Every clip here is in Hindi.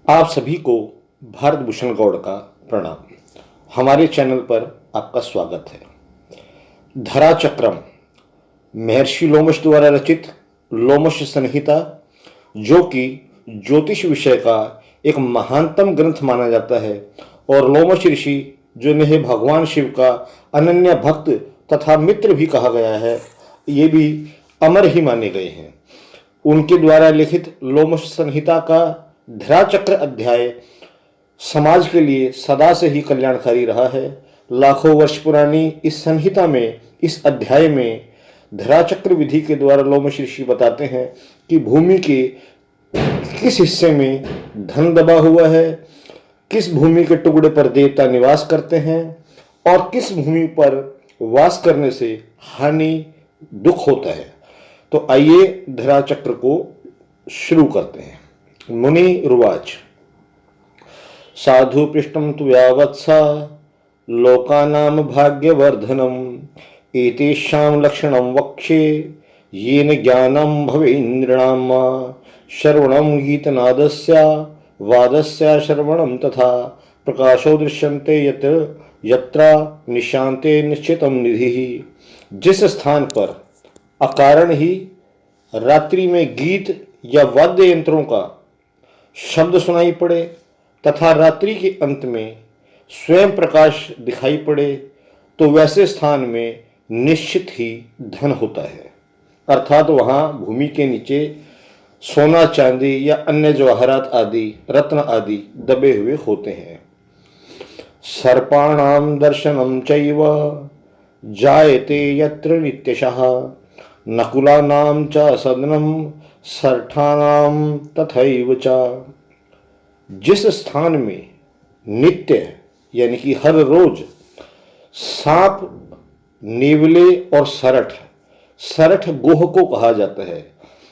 आप सभी को भारत भूषण गौड़ का प्रणाम। हमारे चैनल पर आपका स्वागत है। धरा चक्रम महर्षि लोमश द्वारा रचित लोमश संहिता, जो कि ज्योतिष विषय का एक महानतम ग्रंथ माना जाता है, और लोमश ऋषि जिन्हें भगवान शिव का अनन्य भक्त तथा मित्र भी कहा गया है, ये भी अमर ही माने गए हैं। उनके द्वारा लिखित लोमश संहिता का धरा चक्र अध्याय समाज के लिए सदा से ही कल्याणकारी रहा है। लाखों वर्ष पुरानी इस संहिता में, इस अध्याय में धरा चक्र विधि के द्वारा लोमश ऋषि बताते हैं कि भूमि के किस हिस्से में धन दबा हुआ है, किस भूमि के टुकड़े पर देवता निवास करते हैं और किस भूमि पर वास करने से हानि दुख होता है। तो आइए धरा चक्र को शुरू करते हैं। मुनि रुवाच। साधु पृष्ठम तु यावत्सा लोकानां भाग्यवर्धनम् एतेषां लक्षणं वक्ष्ये येन ज्ञानं भवेन्द्रिणाम् श्रवणं गीतनादस्य वादस्य श्रवणं तथा प्रकाशो दृश्यन्ते यत्र निशान्ते निश्चितं निधिः। जिस स्थान पर अकारण ही रात्रि में गीत या वाद्य यंत्रों का शब्द सुनाई पड़े तथा रात्रि के अंत में स्वयं प्रकाश दिखाई पड़े, तो वैसे स्थान में निश्चित ही धन होता है। अर्थात वहाँ भूमि के नीचे सोना चांदी या अन्य जवाहरात आदि, रत्न आदि दबे हुए होते हैं। सर्पाणाम दर्शनम चैव जायते यत्र नित्यशः नकुलानां च सदनम सर्ठानाम तथैव च। जिस स्थान में नित्य यानी कि हर रोज सांप, नेवले और सरठ गोह को कहा जाता है,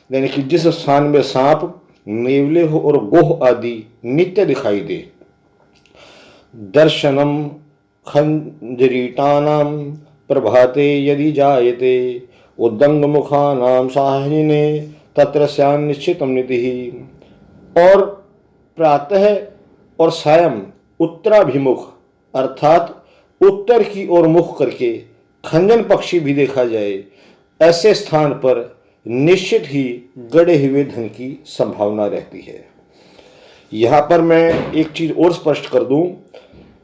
यानी कि जिस स्थान में सांप, नेवले हो और गोह आदि नित्य दिखाई दे। दर्शनम खंजरीटानां प्रभाते यदि जायते उद्दंग मुखानां साहिने तत्र स्यान्निश्चितं निधिः। और प्रातः और सायं उत्तराभिमुख अर्थात उत्तर की ओर मुख करके खंजन पक्षी भी देखा जाए, ऐसे स्थान पर निश्चित ही गड़े हुए धन की संभावना रहती है। यहाँ पर मैं एक चीज और स्पष्ट कर दूं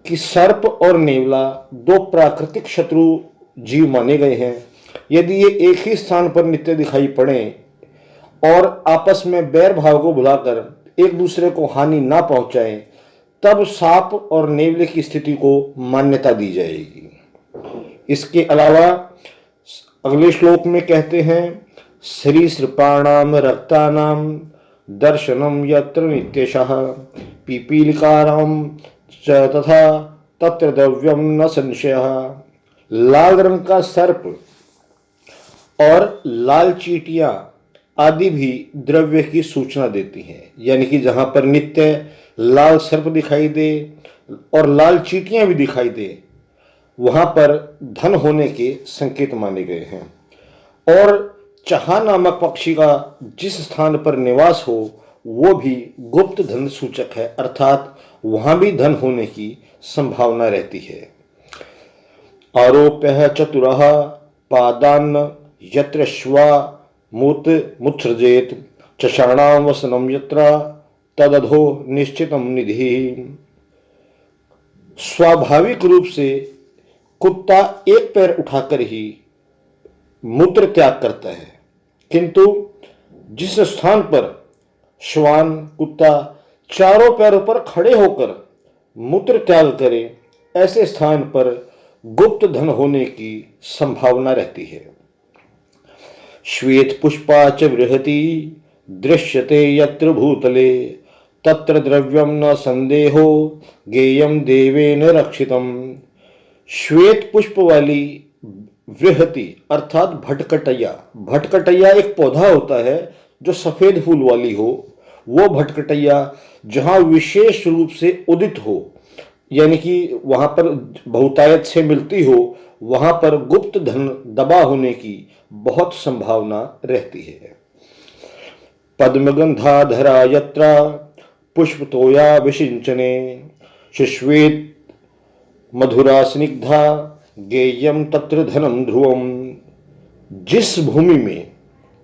कि सर्प और नेवला दो प्राकृतिक शत्रु जीव माने गए हैं। यदि ये एक ही स्थान पर नित्य दिखाई पड़े और आपस में बैर भाव को भुलाकर एक दूसरे को हानि ना पहुंचाएं, तब सांप और नेवले की स्थिति को मान्यता दी जाएगी। इसके अलावा अगले श्लोक में कहते हैं, सरीसृपाणाम रक्तानाम दर्शनम यत्र नित्यशः पीपीलिकाराम च तथा तत्र द्रव्यम न संशयः। लाल रंग का सर्प और लाल चींटियां आदि भी द्रव्य की सूचना देती हैं, यानी कि जहां पर नित्य लाल सर्प दिखाई दे और लाल चींटियां भी दिखाई दे, वहां पर धन होने के संकेत माने गए हैं। और चहा नामक पक्षी का जिस स्थान पर निवास हो वो भी गुप्त धन सूचक है, अर्थात वहां भी धन होने की संभावना रहती है। आरोप्य चतुरः पादान् यत्र श्वा मुत्सृजेत चषाणाम वसनम यत्र तदधो निश्चितम निधि। स्वाभाविक रूप से कुत्ता एक पैर उठाकर ही मूत्र त्याग करता है, किंतु जिस स्थान पर श्वान, कुत्ता चारों पैरों पर खड़े होकर मूत्र त्याग करे, ऐसे स्थान पर गुप्त धन होने की संभावना रहती है। श्वेत पुष्पा च बृहति दृश्यते यत्र भूतले तत्र द्रव्यम न संदेहो गेयम देवेन रक्षितम। श्वेत पुष्प वाली बृहति अर्थात भटकटैया एक पौधा होता है जो सफेद फूल वाली हो। वो भटकटैया जहां विशेष रूप से उदित हो, यानी कि वहां पर बहुतायत से मिलती हो, वहां पर गुप्त धन दबा होने की बहुत संभावना रहती है। पद्मगंधाधरा यत्र पुष्प तोया विषिंचने शुश्वेत मधुरा स्निग्धा गेयम तत्र धनम ध्रुवम। जिस भूमि में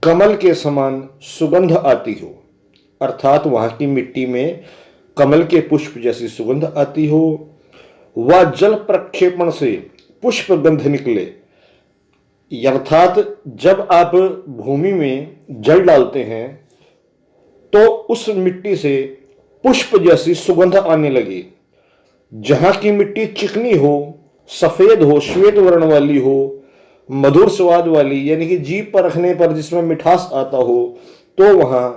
कमल के समान सुगंध आती हो, अर्थात वहां की मिट्टी में कमल के पुष्प जैसी सुगंध आती हो, वह जल प्रक्षेपण से पुष्प गंध निकले, अर्थात जब आप भूमि में जल डालते हैं तो उस मिट्टी से पुष्प जैसी सुगंध आने लगे। जहां की मिट्टी चिकनी हो, सफेद हो, श्वेत वर्ण वाली हो, मधुर स्वाद वाली, यानी कि जीभ पर रखने पर जिसमें मिठास आता हो, तो वहां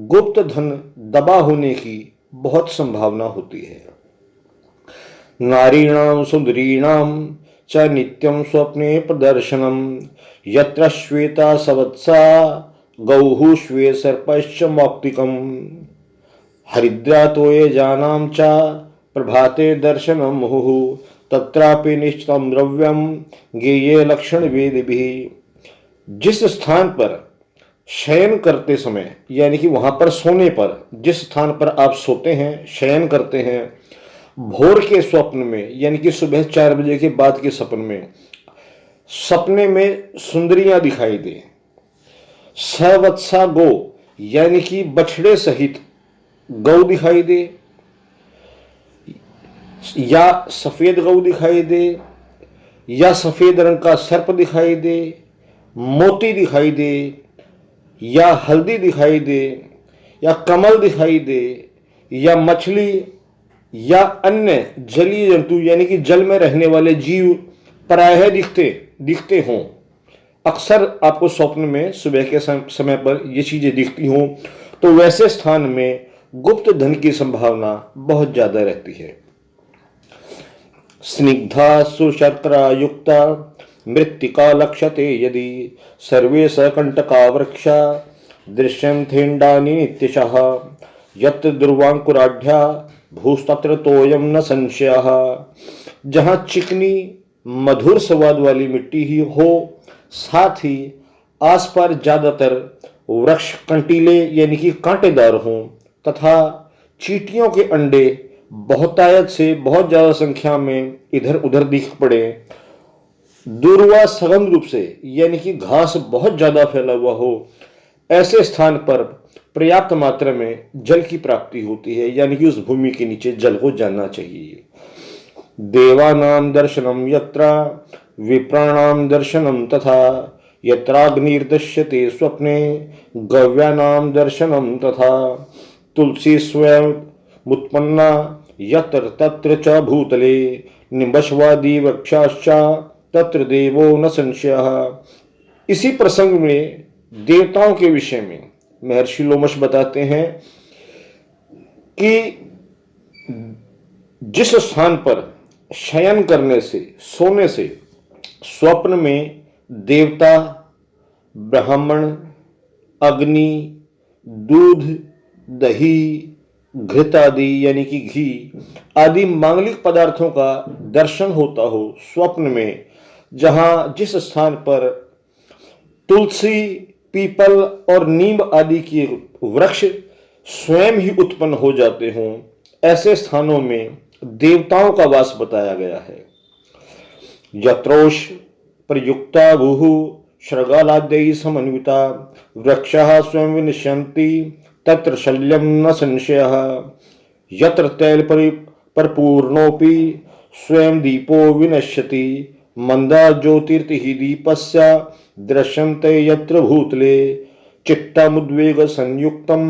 गुप्त धन दबा होने की बहुत संभावना होती है। नारीणाम सुंदरीणाम च नित्यं स्वप्ने प्रदर्शनम यत्र श्वेता सवत्सा गौः श्वे सर्पश्च मौक्तिकम हरिद्रा तोये जानाम च प्रभाते दर्शनम मुहुः तत्रापि निश्चितं द्रव्यम गेये लक्षण वेद भी। जिस स्थान पर शयन करते समय, यानी कि वहां पर सोने पर, जिस स्थान पर आप सोते हैं, शयन करते हैं, भोर के स्वप्न में, यानी कि सुबह 4 बजे के बाद के सपने में सुंदरियां दिखाई दे, सवत्सा गो यानी कि बछड़े सहित गौ दिखाई दे, या सफेद गौ दिखाई दे, या सफेद रंग का सर्प दिखाई दे, मोती दिखाई दे, या हल्दी दिखाई दे, या कमल दिखाई दे, या मछली या अन्य जलीय जंतु यानी कि जल में रहने वाले जीव प्रायः दिखते हों। अक्सर आपको स्वप्न में सुबह के समय पर ये चीजें दिखती हों, तो वैसे स्थान में गुप्त धन की संभावना बहुत ज्यादा रहती है। स्निग्धा सुशर्करा युक्ता मृत्तिका लक्ष्यते यदि सर्वे सकंटका वृक्षा दृश्यन्थेण्डानि नित्यशः यत्र दुर्वांकुराढ्या भूस्तत्र तोयम न संशयः। जहाँ चिकनी मधुर स्वाद वाली मिट्टी ही हो, साथ ही आसपास ज्यादातर वृक्ष कंटीले यानी कि कांटेदार हों, तथा चींटियों के अंडे बहुतायत से बहुत ज्यादा संख्या में इधर उधर दिख पड़े, दूरवा सघन रूप से यानी कि घास बहुत ज्यादा फैला हुआ हो, ऐसे स्थान पर पर्याप्त मात्रा में जल की प्राप्ति होती है, यानी कि उस भूमि के नीचे जल हो जाना चाहिए। देवानां दर्शनम यत्र विप्राणां दर्शनम तथा यत्राग्निर्दश्यते स्वप्ने गव्यानां दर्शनम तथा तुलसी स्वयं उत्पन्ना यत्र तत्र च भूतले निम्बश्वादी वृक्षाश्च तत्र देवो न संशयः। इसी प्रसंग में देवताओं के विषय में महर्षि लोमश बताते हैं कि जिस स्थान पर शयन करने से, सोने से स्वप्न में देवता, ब्राह्मण, अग्नि, दूध, दही, घृत आदि यानी कि घी आदि मांगलिक पदार्थों का दर्शन होता हो स्वप्न में, जहां जिस स्थान पर तुलसी, पीपल और नीम आदि के वृक्ष स्वयं ही उत्पन्न हो जाते हों, ऐसे स्थानों में देवताओं का वास बताया गया है। यत्रोष प्रयुक्ता भूः शृगालाद्यैः समन्विता वृक्षाः स्वयं विनश्यन्ति तत्र शल्यं न संशयः यत्र तैल परिपूर्णोऽपि स्वयं दीपो विनश्यति मंदा ज्योतिर्तिः दीपस्य दृश्यन्ते यत्र भूतले चित्तमुद्वेग संयुक्तं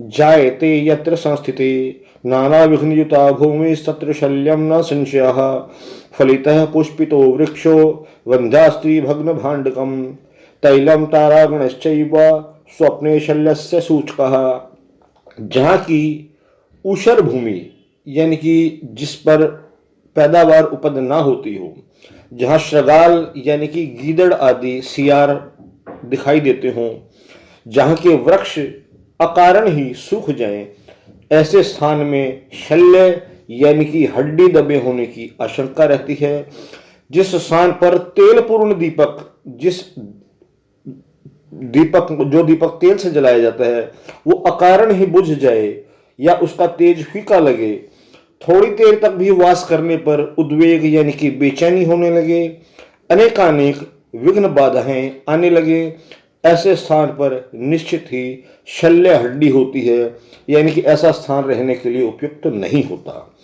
जायते यत्र संस्थिते नाना विघ्नयुता भूमिस्तत्र शल्यं न संशयः फलितः पुष्पितो वृक्षो वन्ध्यास्त्री भग्न भाण्डकं तैलं तारागणश्चैव स्वप्ने शल्यस्य सूचकः। जहाँ की ऊषर भूमि यानी कि जिस पर पैदावार उपज ना होती हो, जहाँ श्रगाल यानी कि गीदड़ आदि सियार दिखाई देते हों, जहाँ के वृक्ष अकारण ही सूख जाएं, ऐसे स्थान में शल्य यानी कि हड्डी दबे होने की आशंका रहती है। जिस स्थान पर तेल पूर्ण दीपक, जो दीपक तेल से जलाया जाता है, वो अकारण ही बुझ जाए, या उसका तेज फीका लगे, थोड़ी देर तक भी वास करने पर उद्वेग यानी कि बेचैनी होने लगे, अनेकानेक विघ्न बाधाएं आने लगे, ऐसे स्थान पर निश्चित ही शल्य हड्डी होती है, यानी कि ऐसा स्थान रहने के लिए उपयुक्त नहीं होता।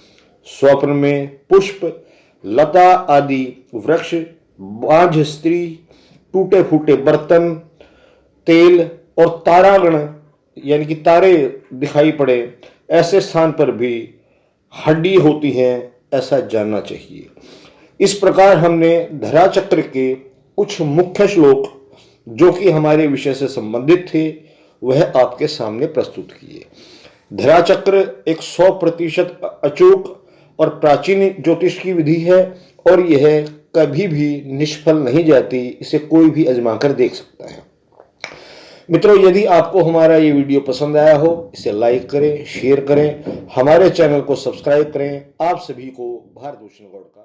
स्वप्न में पुष्प, लता आदि वृक्ष, बांझ स्त्री, टूटे फूटे बर्तन, तेल और तारागण यानी कि तारे दिखाई पड़े, ऐसे स्थान पर भी हड्डी होती हैं, ऐसा जानना चाहिए। इस प्रकार हमने धरा चक्र के कुछ मुख्य श्लोक जो कि हमारे विषय से संबंधित थे वह आपके सामने प्रस्तुत किए। धरा चक्र एक 100% अचूक और प्राचीन ज्योतिष की विधि है और यह कभी भी निष्फल नहीं जाती, इसे कोई भी आजमाकर देख सकता है। मित्रों, यदि आपको हमारा ये वीडियो पसंद आया हो, इसे लाइक करें, शेयर करें, हमारे चैनल को सब्सक्राइब करें। आप सभी को भारत भूषण गौड़ का